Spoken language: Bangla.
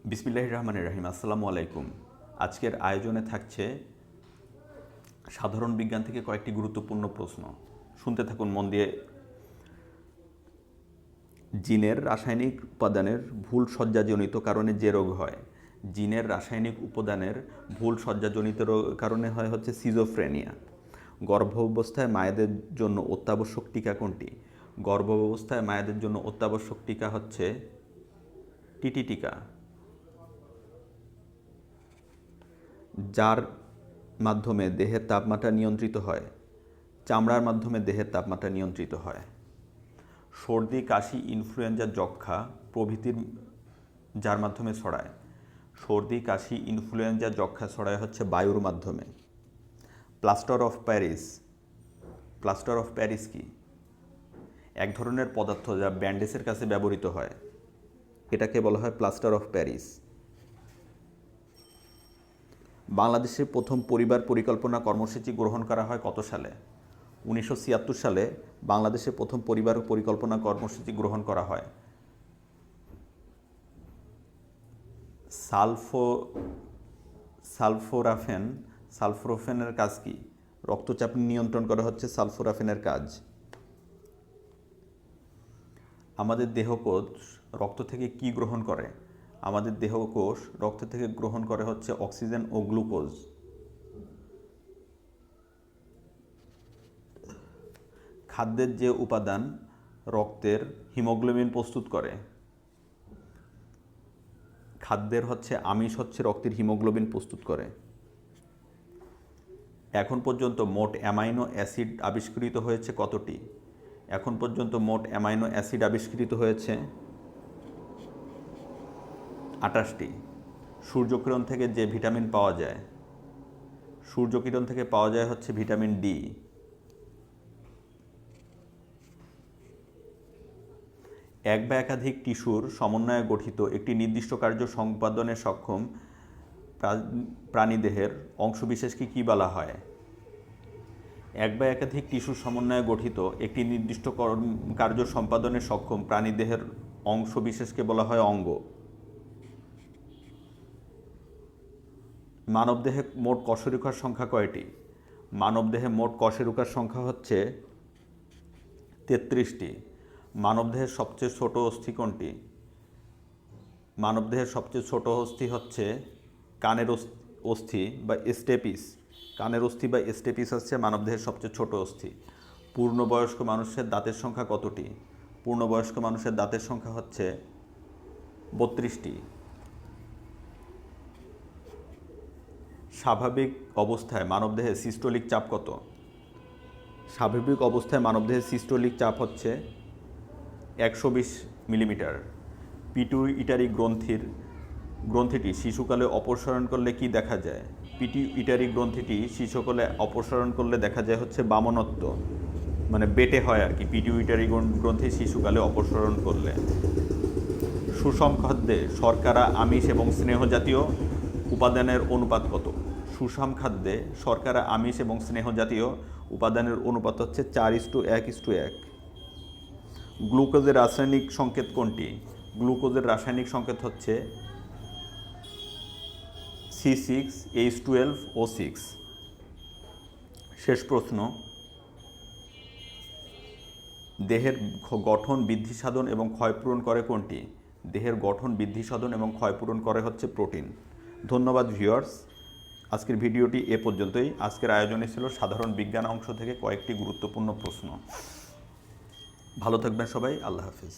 বিসমিল্লাহির রহমানির রহিম। আসসালামু আলাইকুম। আজকের আয়োজনে থাকছে সাধারণ বিজ্ঞান থেকে কয়েকটি গুরুত্বপূর্ণ প্রশ্ন। শুনতে থাকুন মন দিয়ে। জিনের রাসায়নিক উপাদানের ভুল সজ্জাজনিত কারণে যে রোগ হয়, জিনের রাসায়নিক উপাদানের ভুল সজ্জাজনিত কারণে হয় হচ্ছে সিজোফ্রেনিয়া। গর্ভাবস্থায় মায়েদের জন্য অত্যাবশ্যক টিকা কোনটি? গর্ভাবস্থায় মায়েদের জন্য অত্যাবশ্যক টিকা হচ্ছে টিটি টিকা। যার মাধ্যমে দেহের তাপমাত্রা নিয়ন্ত্রিত হয়, চামড়ার মাধ্যমে দেহের তাপমাত্রা নিয়ন্ত্রিত হয়। সর্দি, কাশি, ইনফ্লুয়েঞ্জা, যক্ষ্মা প্রভৃতির যার মাধ্যমে ছড়ায়, সর্দি, কাশি, ইনফ্লুয়েঞ্জা, যক্ষ্মা ছড়ায় হচ্ছে বায়ুর মাধ্যমে। Plaster of Paris, plaster of Paris কি? এক ধরনের পদার্থ যা ব্যান্ডেজের কাছে ব্যবহৃত হয়, এটাকে বলা হয় প্লাস্টার অফ প্যারিস। বাংলাদেশে প্রথম পরিবার পরিকল্পনা কর্মসূচি গ্রহণ করা হয় কত সালে? 1976 সালে বাংলাদেশে প্রথম পরিবার পরিকল্পনা কর্মসূচি গ্রহণ করা হয়। সালফোরাফেনের কাজ কি? রক্তচাপ নিয়ন্ত্রণ করা হচ্ছে সালফোরাফেনের কাজ। আমাদের দেহকোষ রক্ত থেকে কি গ্রহণ করে? আমাদের দেহকোষ রক্ত থেকে গ্রহণ করে হচ্ছে অক্সিজেন ও গ্লুকোজ। খাদ্যের যে উপাদান রক্তের হিমোগ্লোবিন প্রস্তুত করে, খাদ্যের হচ্ছে আমিষ হচ্ছে রক্তের হিমোগ্লোবিন প্রস্তুত করে। এখন পর্যন্ত মোট অ্যামাইনো অ্যাসিড আবিষ্কৃত হয়েছে কতটি? এখন পর্যন্ত মোট অ্যামাইনো অ্যাসিড আবিষ্কৃত হয়েছে 28টি। সূর্যকিরণ থেকে যে ভিটামিন পাওয়া যায়, সূর্যকিরণ থেকে পাওয়া যায় হচ্ছে ভিটামিন ডি। এক বা একাধিক টিস্যুর সমন্বয়ে গঠিত একটি নির্দিষ্ট কার্য সম্পাদনে সক্ষম প্রাণীদেহের অংশবিশেষকে কী বলা হয়? এক বা একাধিক টিস্যুর সমন্বয়ে গঠিত একটি নির্দিষ্ট কার্য সম্পাদনে সক্ষম প্রাণীদেহের অংশবিশেষকে বলা হয় অঙ্গ। মানবদেহে মোট কশেরুকার সংখ্যা কয়টি? মানবদেহে মোট কশেরুকার সংখ্যা হচ্ছে 33টি। মানবদেহের সবচেয়ে ছোট অস্থি কোনটি? মানবদেহের সবচেয়ে ছোট অস্থি হচ্ছে কানের অস্থি বা স্টেপিস। কানের অস্থি বা স্টেপিস হচ্ছে মানবদেহের সবচেয়ে ছোট অস্থি। পূর্ণবয়স্ক মানুষের দাঁতের সংখ্যা কতটি? পূর্ণবয়স্ক মানুষের দাঁতের সংখ্যা হচ্ছে 32টি। স্বাভাবিক অবস্থায় মানবদেহে সিস্টোলিক চাপ কত? স্বাভাবিক অবস্থায় মানবদেহের সিস্টোলিক চাপ হচ্ছে 120 মিলিমিটার। পিটুইটারি গ্রন্থিটি শিশুকালে অপসারণ করলে কি দেখা যায়? পিটুইটারি গ্রন্থিটি শিশুকালে অপসারণ করলে দেখা যায় হচ্ছে বামনত্ব, মানে বেটে হয় আর কি। পিটুইটারি গ্রন্থি শিশুকালে অপসারণ করলে। সুষম খাদ্যে শর্করা, আমিষ এবং স্নেহ জাতীয় উপাদানের অনুপাত কত? সুষম খাদ্যে শর্করা, আমিষ এবং স্নেহ জাতীয় উপাদানের অনুপাত হচ্ছে 4:1:1। গ্লুকোজের রাসায়নিক সংকেত কোনটি? গ্লুকোজের রাসায়নিক সংকেত হচ্ছে C6H12O6। শেষ প্রশ্ন, দেহের গঠন, বৃদ্ধি সাধন এবং ক্ষয়পূরণ করে কোনটি? দেহের গঠন, বৃদ্ধি সাধন এবং ক্ষয়পূরণ করে হচ্ছে প্রোটিন। ধন্যবাদ ভিউয়ার্স। আজকের ভিডিওটি এ পর্যন্তই। আজকের আয়োজনে ছিল সাধারণ বিজ্ঞান অংশ থেকে কয়েকটি গুরুত্বপূর্ণ প্রশ্ন। ভালো থাকবেন সবাই। আল্লাহ হাফিজ।